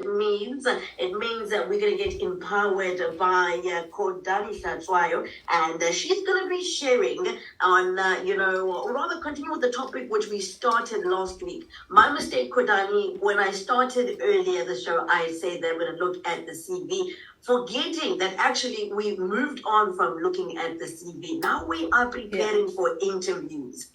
It means that we're going to get empowered by Kodani Satswayo, and she's going to be sharing on, or rather continue with the topic which we started last week. My mistake, Kodani, when I started earlier the show, I said that we're going to look at the CV, forgetting that actually we moved on from looking at the CV. Now we are preparing for interviews.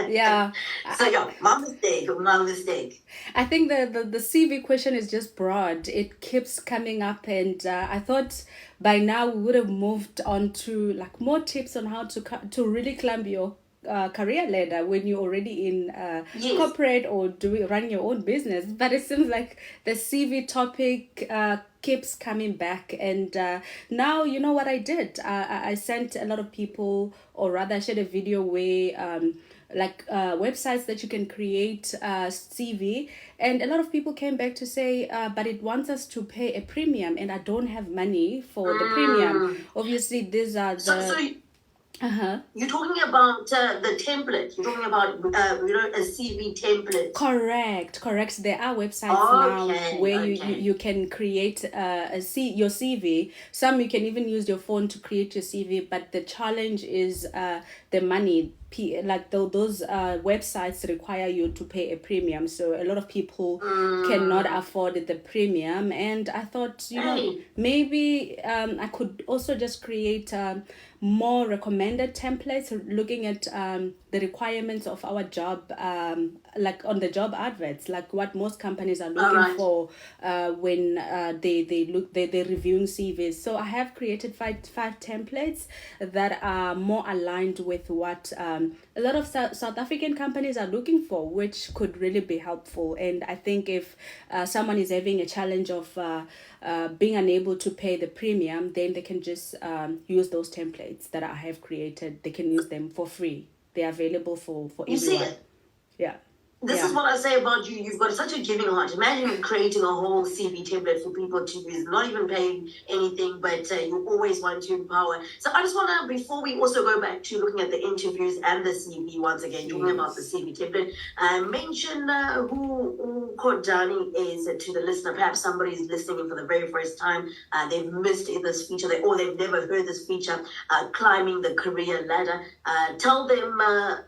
Yeah. So yeah, my mistake. I think the CV question is just broad. It keeps coming up, and I thought by now we would have moved on to like more tips on how to really climb your career ladder when you're already in Yes. corporate or running your own business. But it seems like the CV topic keeps coming back, and now you know what I did. I sent a lot of people, or rather, I shared a video where. Websites that you can create CV, and a lot of people came back to say but it wants us to pay a premium and I don't have money for the premium. Obviously these are the You're talking about the template. You're talking about a CV template. Correct. There are websites now where you can create your CV. Some you can even use your phone to create your CV, but the challenge is the money. Like those websites require you to pay a premium, so a lot of people cannot afford the premium. And I thought, maybe I could also just create more recommended templates, looking at the requirements of our job, like on the job adverts, like what most companies are looking for when they're reviewing CVs. So I have created five templates that are more aligned with what a lot of South African companies are looking for, which could really be helpful. And I think if someone is having a challenge of being unable to pay the premium, then they can just use those templates that I have created. They can use them for free. They're available for everyone. Yeah. This is what I say about you. You've got such a giving heart. Imagine creating a whole CV template for people to use, not even paying anything, but you always want to empower. So I just want to, before we also go back to looking at the interviews and the CV once again, talking about the CV template, mention who Kodani is to the listener. Perhaps somebody is listening in for the very first time. They've missed this feature, or they've never heard this feature, climbing the career ladder. Tell them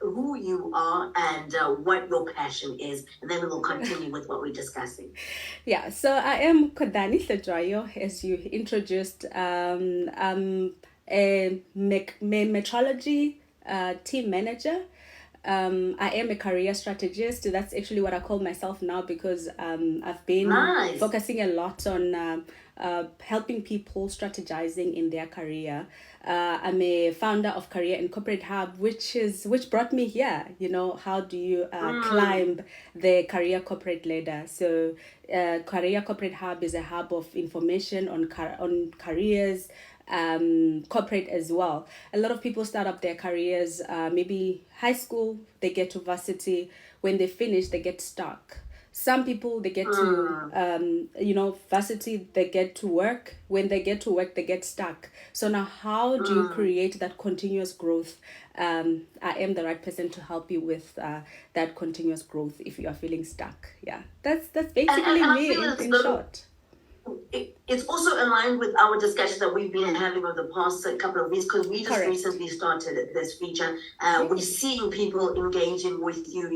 who you are and what your passion is, and then we will continue with what we're discussing. Yeah, so I am Kodani Sadrayo, as you introduced. I'm a metrology team manager. I am a career strategist. That's actually what I call myself now, because I've been focusing a lot on helping people strategizing in their career. I'm a founder of Career and Corporate Hub, which brought me here. How do you climb the career corporate ladder? So Career Corporate Hub is a hub of information on careers, corporate as well. A lot of people start up their careers, maybe high school, they get to varsity. When they finish, they get stuck. Some people, they get to varsity, they get to work. When they get to work, they get stuck. So now how do you create that continuous growth? I am the right person to help you with that continuous growth if you are feeling stuck. Yeah, that's basically me in short. It's also aligned with our discussions that we've been having over the past couple of weeks, because we just recently started this feature. We're seeing people engaging with you,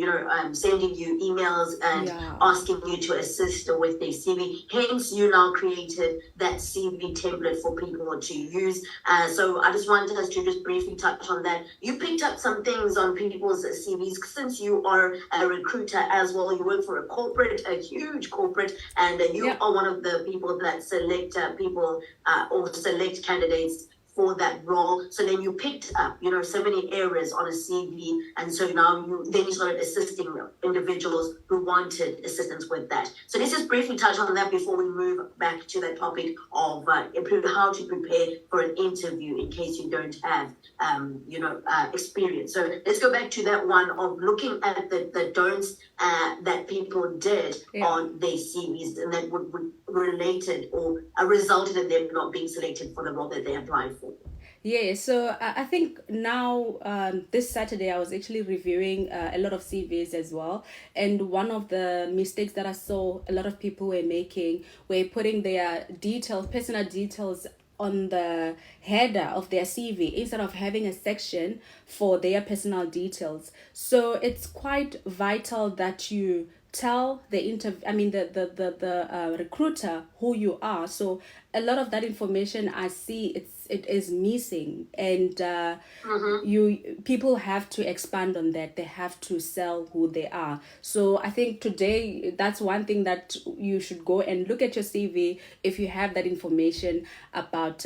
sending you emails and asking you to assist with their CV. Hence, you now created that CV template for people to use. So I just wanted us to just briefly touch on that. You picked up some things on people's CVs since you are a recruiter as well. You work for a huge corporate, and you are one of the people that select people or select candidates for that role. So then you picked up, so many areas on a CV, and so now you started assisting individuals who wanted assistance with that. So let's just briefly touch on that before we move back to that topic of how to prepare for an interview in case you don't have, experience. So let's go back to that one of looking at the don'ts that people did on their CVs, and that would related or resulted in them not being selected for the role that they applied for. Yeah, so I think now this Saturday I was actually reviewing a lot of CVs as well, and one of the mistakes that I saw a lot of people were making were putting their details, personal details, on the header of their CV instead of having a section for their personal details. So it's quite vital that you tell the recruiter who you are. So a lot of that information I see it is missing, and you people have to expand on that. They have to sell who they are. So I think today that's one thing that you should go and look at your CV. If you have that information about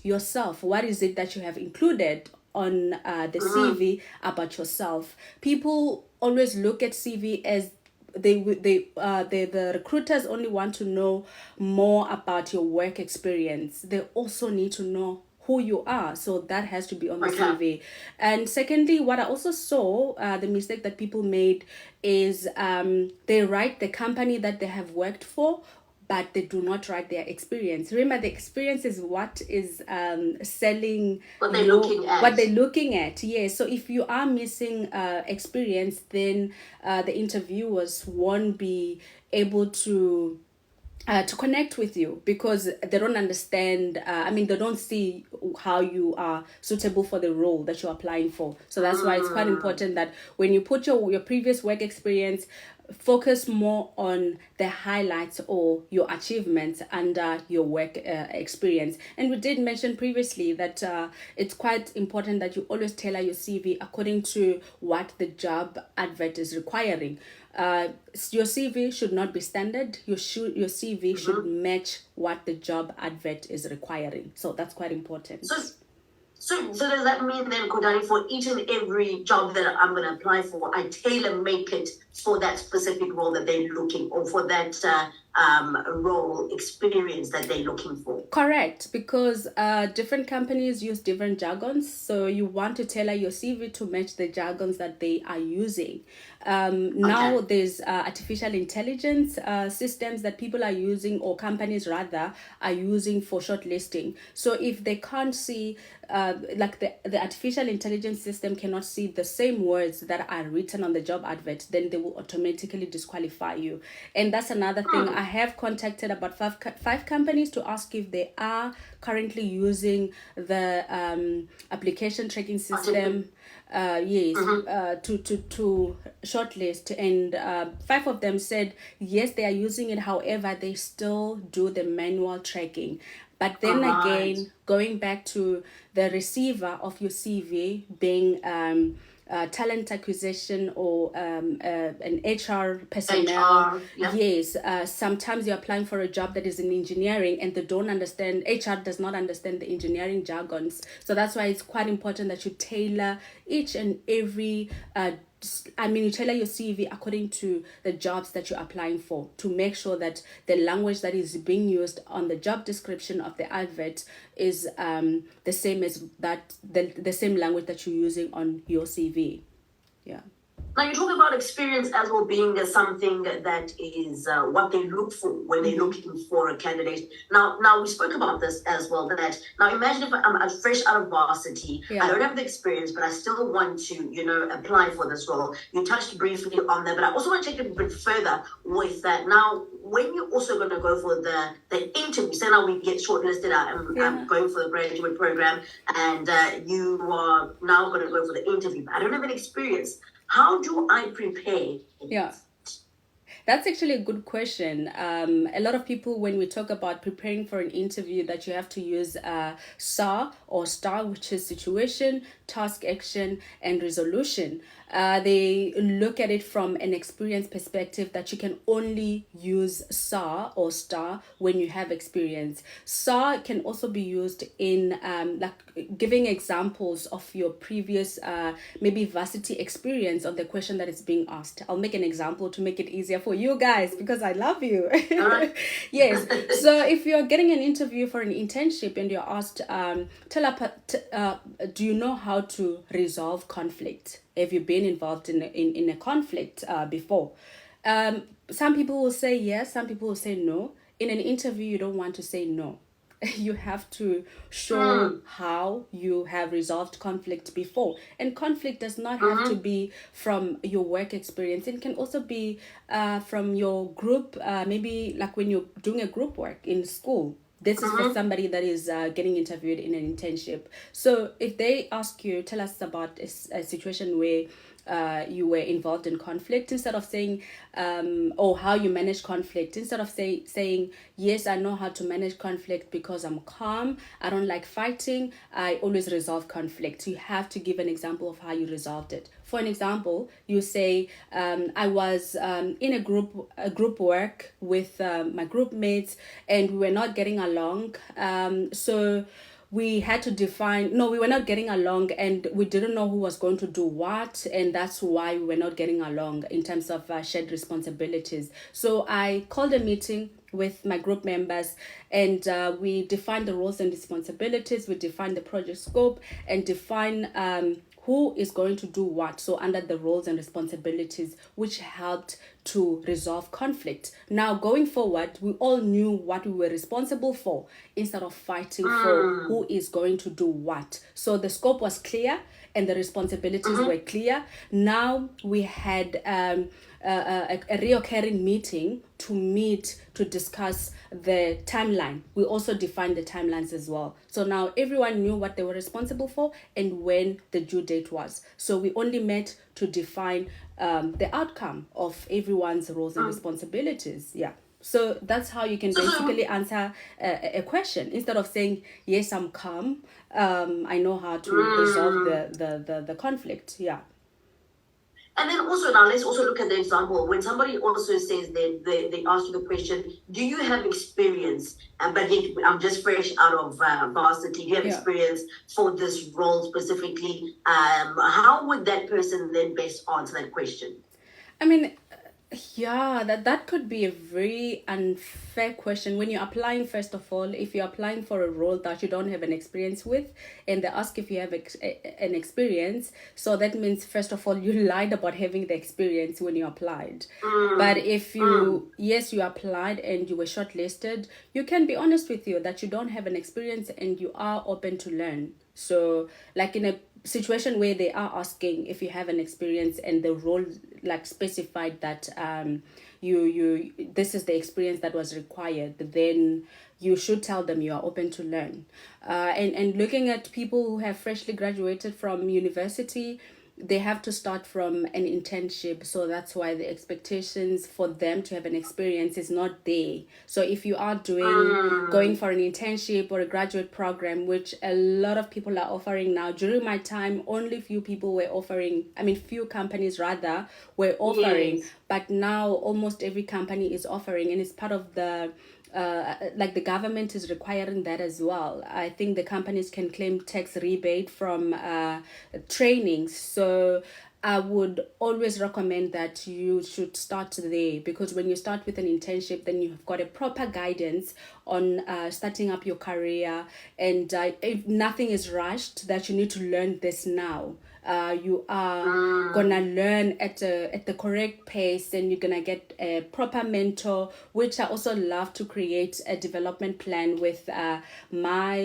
yourself, what is it that you have included on the CV about yourself? People always look at CV as the recruiters only want to know more about your work experience. They also need to know who you are, so that has to be on the CV. And secondly, what I also saw, the mistake that people made is they write the company that they have worked for, but they do not write their experience. Remember, the experience is what is selling what they're looking at. What they're looking at. Yeah. So if you are missing experience, then the interviewers won't be able to connect with you, because they don't understand. They don't see how you are suitable for the role that you're applying for. So that's why it's quite important that when you put your previous work experience, focus more on the highlights or your achievements under your work experience. And we did mention previously that it's quite important that you always tailor your CV according to what the job advert is requiring. Your CV should not be standard. Your CV should match what the job advert is requiring. So that's quite important. So does that mean then, Kodani, for each and every job that I'm going to apply for, I tailor make it for that specific role that they're looking, or for that role experience that they're looking for? Correct, because different companies use different jargons, so you want to tailor your CV to match the jargons that they are using. Now there's artificial intelligence systems that people are using, or companies rather are using for shortlisting. So if they can't see, the artificial intelligence system cannot see the same words that are written on the job advert, then they will automatically disqualify you. And that's another thing. I have contacted about five companies to ask if they are currently using the application tracking system. To shortlist, and 5 of them said yes, they are using it. However, they still do the manual tracking. But then again, going back to the receiver of your CV being talent acquisition or an HR personnel. Yes, sometimes you're applying for a job that is in engineering, and they don't understand, HR does not understand the engineering jargons. So that's why it's quite important that you tailor each and every you tailor your CV according to the jobs that you're applying for, to make sure that the language that is being used on the job description of the advert is the same as that the same language that you're using on your CV. Yeah. Now, you talk about experience as well being something that is what they look for when they're looking for a candidate. Now we spoke about this as well, that now imagine if I'm fresh out of varsity, I don't have the experience, but I still want to, apply for this role. You touched briefly on that, but I also want to take it a bit further with that. Now, when you're also going to go for the interview, say now we get shortlisted out, I'm going for the graduate program, and you are now going to go for the interview, but I don't have any experience. How do I prepare? Yeah. That's actually a good question. A lot of people, when we talk about preparing for an interview, that you have to use SaR or STAR, which is situation, task, action, and resolution. They look at it from an experience perspective, that you can only use SaR or STAR when you have experience. SaR can also be used in giving examples of your previous maybe varsity experience on the question that is being asked. I'll make an example to make it easier for you guys, because I love you. Yes. So if you're getting an interview for an internship and you're asked, do you know how to resolve conflict? Have you been involved in a conflict before? Some people will say yes, some people will say no. In an interview, you don't want to say no. you have to show how you have resolved conflict before. And conflict does not have to be from your work experience. It can also be from your group, maybe like when you're doing a group work in school. This is for somebody that is getting interviewed in an internship. So if they ask you, tell us about a situation where you were involved in conflict, instead of saying or how you manage conflict, instead of saying yes, I know how to manage conflict because I'm calm, I don't like fighting, I always resolve conflict. You have to give an example of how you resolved it. For an example, you say I was in a group work with my group mates, and we were not getting along, so we had to define, no, we were not getting along, and we didn't know who was going to do what, and that's why we were not getting along in terms of shared responsibilities. So I called a meeting with my group members, and we defined the roles and responsibilities, we defined the project scope, and define who is going to do what, so under the roles and responsibilities, which helped to resolve conflict. Now going forward, we all knew what we were responsible for, instead of fighting for who is going to do what. So the scope was clear and the responsibilities were clear. Now we had a reoccurring meeting to meet to discuss the timeline. We also defined the timelines as well. So now everyone knew what they were responsible for and when the due date was. So we only met to define the outcome of everyone's roles and responsibilities. Yeah. So that's how you can basically answer a question, instead of saying yes, I'm calm, I know how to resolve the conflict. Yeah. And then also now let's also look at the example when somebody also says that they ask you the question, do you have experience? But I'm just fresh out of varsity. Do you have experience for this role specifically? How would that person then best answer that question? I mean, yeah, that could be a very unfair question when you're applying. First of all, if you're applying for a role that you don't have an experience with, and they ask if you have an experience, so that means first of all you lied about having the experience when you applied. But if yes, you applied and you were shortlisted, you can be honest with you that you don't have an experience and you are open to learn. So like in a situation where they are asking if you have an experience and the role like specified that you this is the experience that was required, then you should tell them you are open to learn. And looking at people who have freshly graduated from university, they have to start from an internship, so that's why the expectations for them to have an experience is not there. So if you are going for an internship or a graduate program, which a lot of people are offering now, during my time only few people were offering, few companies rather were offering, but now almost every company is offering, and it's part of the like the government is requiring that as well. I think the companies can claim tax rebate from trainings. So I would always recommend that you should start there, because when you start with an internship, then you've got a proper guidance on starting up your career, and if nothing is rushed, that you need to learn this now. You are gonna learn at the correct pace, and you're gonna get a proper mentor, which I also love to create a development plan with my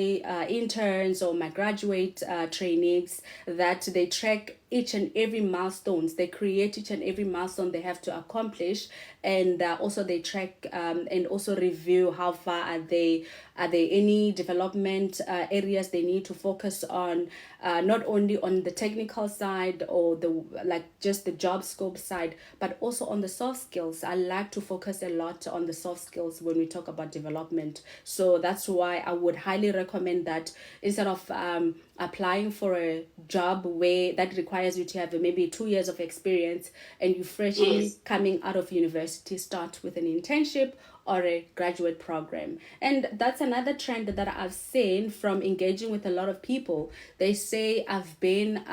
interns or my graduate trainees, that they track each and every milestones. They create each and every milestone they have to accomplish, and also they track and also review how far are they. Are there any development areas they need to focus on, not only on the technical side or just the job scope side, but also on the soft skills. I like to focus a lot on the soft skills when we talk about development. So that's why I would highly recommend that instead of applying for a job where that requires you to have maybe 2 years of experience and you freshly coming out of university, start with an internship or a graduate program. And that's another trend that I've seen from engaging with a lot of people. They say, I've been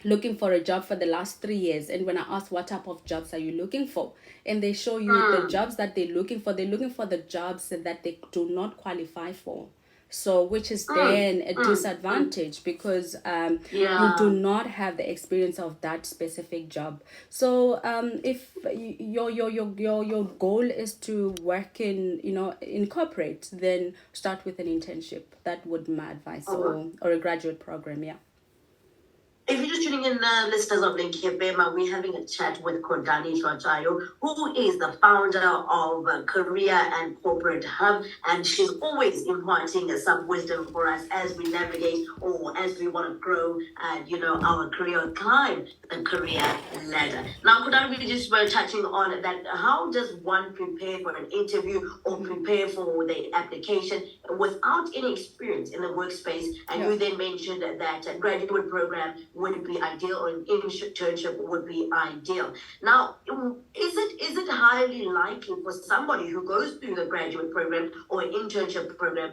looking for a job for the last 3 years, and when I ask what type of jobs are you looking for, and they show you the jobs that they're looking for the jobs that they do not qualify for. So, which is then a disadvantage because you do not have the experience of that specific job. So, if your goal is to work in, in corporate, then start with an internship. That would be my advice, or a graduate program. Yeah. If you're just tuning in, listeners of Link Bema, we're having a chat with Kodani Shwajayo, who is the founder of Career and Corporate Hub, and she's always imparting some wisdom for us as we navigate or as we want to grow, our career, climb the career ladder. Now, Kodani, we just were touching on that. How does one prepare for an interview or prepare for the application without any experience in the workspace? And you then mentioned that a graduate program would be ideal, or an internship would be ideal. Now, is it highly likely for somebody who goes through the graduate program or internship program,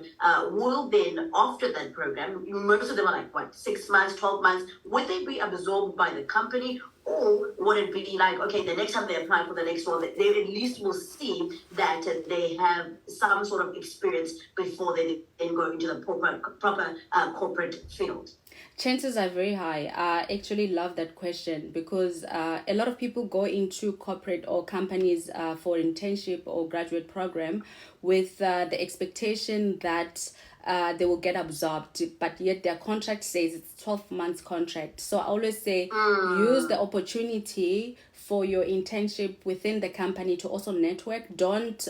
will then, after that program, most of them are like, 6 months, 12 months, would they be absorbed by the company? Or would it be like, okay, the next time they apply for the next one, they at least will see that they have some sort of experience before they then go into the proper corporate field? Chances are very high. I actually love that question because a lot of people go into corporate or companies for internship or graduate program with the expectation that they will get absorbed, but yet their contract says it's 12 months contract. So I always say use the opportunity for your internship within the company to also network. Don't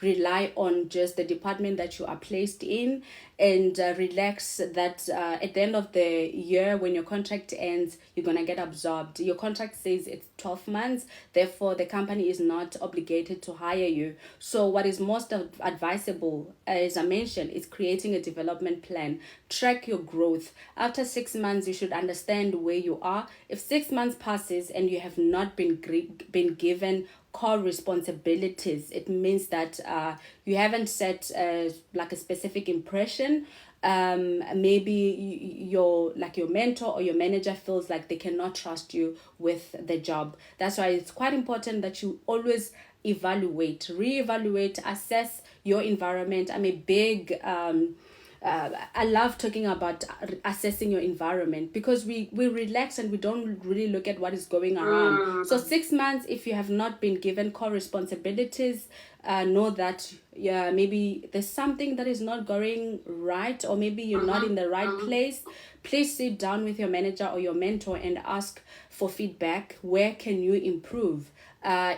rely on just the department that you are placed in, and relax that at the end of the year when your contract ends, you're going to get absorbed. Your contract says it's 12 months, therefore the company is not obligated to hire you. So what is most advisable, as I mentioned, is creating a development plan. Track your growth. After 6 months, you should understand where you are. If 6 months passes and you have not been given core responsibilities, it means that you haven't set like a specific impression. Maybe your mentor or your manager feels like they cannot trust you with the job. That's why it's quite important that you always evaluate, reevaluate, assess your environment. I'm a big I love talking about assessing your environment because we relax and we don't really look at what is going around. So 6 months, if you have not been given core responsibilities, know that maybe there's something that is not going right, or maybe you're not in the right place. Please sit down with your manager or your mentor and ask for feedback. Where can you improve?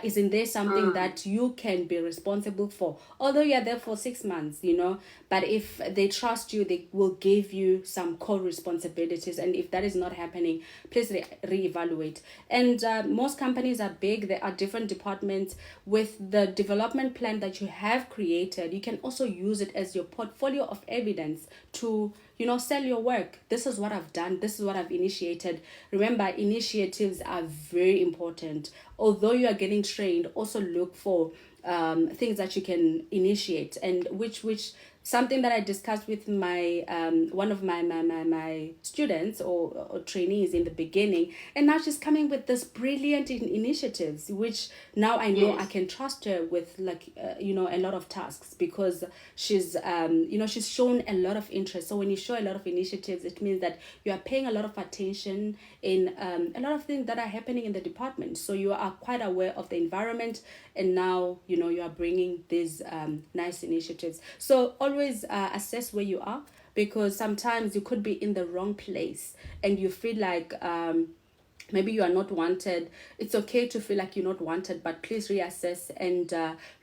Isn't there something that you can be responsible for? Although you're there for 6 months, but if they trust you, they will give you some core responsibilities. And if that is not happening, please reevaluate. And most companies are big. There are different departments. With the development plan that you have created, you can also use it as your portfolio of evidence to sell your work. This is what I've done. This is what I've initiated. Remember, initiatives are very important. Although you are getting trained, also look for things that you can initiate, and which something that I discussed with my one of my students or trainees in the beginning, and now she's coming with this brilliant initiatives, which now I know I can trust her with a lot of tasks, because she's she's shown a lot of interest. So when you show a lot of initiatives, it means that you are paying a lot of attention in a lot of things that are happening in the department. So you are quite aware of the environment, and now you are bringing these nice initiatives. So always assess where you are, because sometimes you could be in the wrong place and you feel like maybe you are not wanted. It's okay to feel like you're not wanted, but please reassess and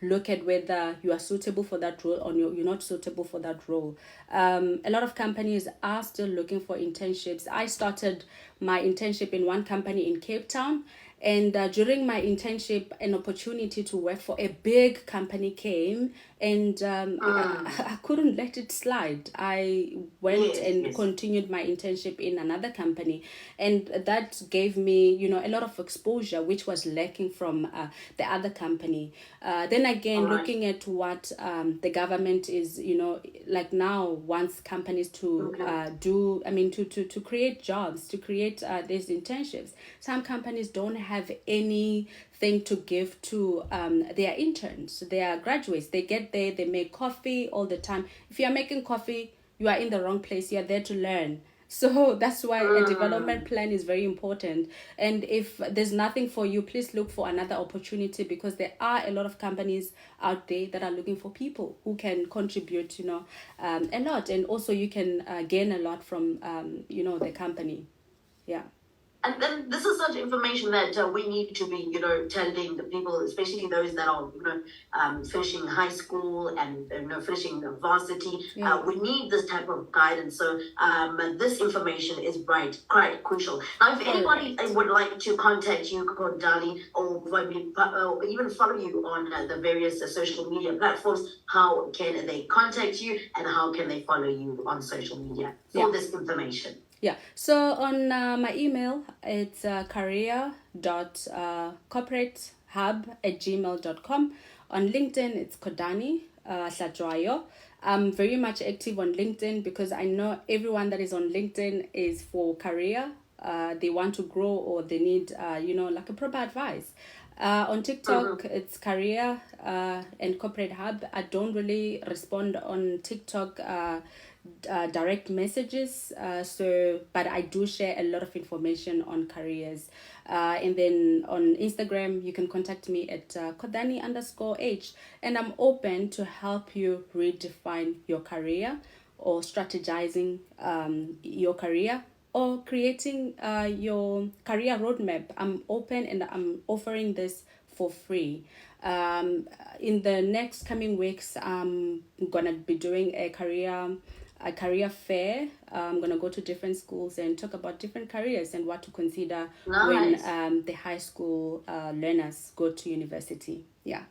look at whether you are suitable for that role or you're not suitable for that role. A lot of companies are still looking for internships. I started my internship in one company in Cape Town, and during my internship, an opportunity to work for a big company came, and I couldn't let it slide. I went and continued my internship in another company, and that gave me, a lot of exposure, which was lacking from the other company. Then again, looking at what the government is, like now wants companies to to create jobs, to create these internships. Some companies don't have anything to give to their interns, their graduates. They get there, they make coffee all the time. If you're making coffee, you are in the wrong place. You're there to learn. So that's why a development plan is very important. And if there's nothing for you, please look for another opportunity, because there are a lot of companies out there that are looking for people who can contribute, a lot. And also you can gain a lot from, the company. Yeah. And then this is such information that we need to be, telling the people, especially those that are, finishing high school and, finishing the varsity. Yeah. We need this type of guidance. So this information is quite crucial. Now, if anybody would like to contact you, Kodani, or even follow you on the various social media platforms, how can they contact you and how can they follow you on social media for this information? Yeah, so on my email, it's career.corporatehub@gmail.com. On LinkedIn, it's Kodani Hlatshwayo. I'm very much active on LinkedIn because I know everyone that is on LinkedIn is for career. They want to grow, or they need, like a proper advice. On TikTok, it's career and corporate hub. I don't really respond on TikTok direct messages, but I do share a lot of information on careers, and then on Instagram you can contact me at Kodani_H, and I'm open to help you redefine your career, or strategizing your career, or creating your career roadmap. I'm open, and I'm offering this for free. In the next coming weeks, I'm gonna be doing a career fair. I'm gonna go to different schools and talk about different careers and what to consider when the high school learners go to university. Yeah.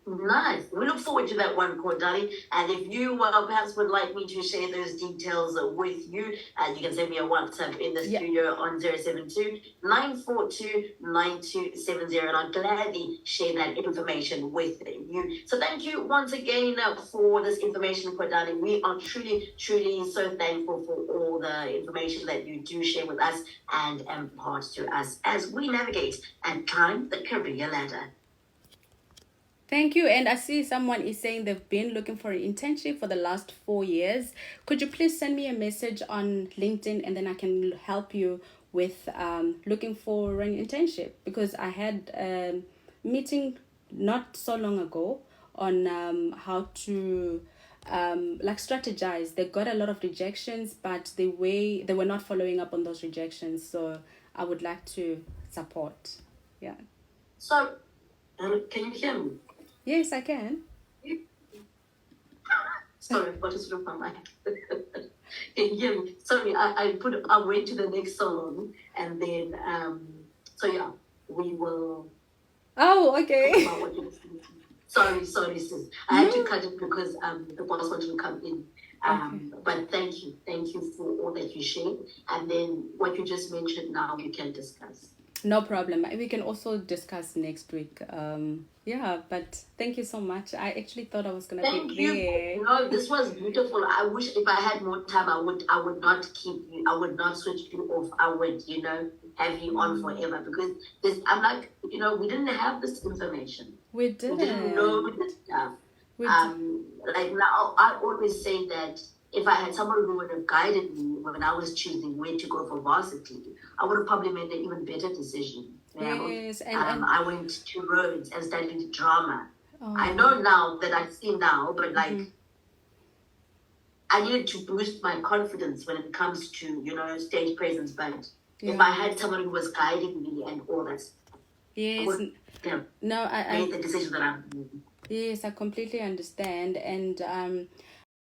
Nice. We look forward to that one, Kodani. And if you perhaps would like me to share those details with you, you can send me a WhatsApp in the studio on 072-942-9270, and I'll gladly share that information with you. So thank you once again for this information, Kodani. We are truly, truly so thankful for all the information that you do share with us and impart to us as we navigate and climb the career ladder. Thank you. And I see someone is saying they've been looking for an internship for the last 4 years. Could you please send me a message on LinkedIn, and then I can help you with looking for an internship? Because I had a meeting not so long ago on how to strategize. They got a lot of rejections, but they were not following up on those rejections. So I would like to support. Yeah. So, can you hear me? Yes, I can. Sorry, but it's through my mic. Can you hear me? Sorry, I went to the next song, and then we will. Oh, okay. Sorry, sis. I had to cut it because the boss wanted to come in. But thank you for all that you shared, and then what you just mentioned. Now we can discuss. No problem. We can also discuss next week. But thank you so much. I actually thought I was gonna be there. No, this was beautiful. I wish if I had more time, I would not keep you. I would not switch you off. I would, have you on forever, because I'm like, we didn't have this information. We didn't. We didn't know this stuff. Like now, I always say that if I had someone who would have guided me when I was choosing where to go for varsity, I would have probably made an even better decision. Yes, and I went to Rhodes and studied drama. I know now that I see now, but I needed to boost my confidence when it comes to, stage presence. But if I had someone who was guiding me and all that stuff, yes, I would, I made the decision that I'm doing. Yes, I completely understand. And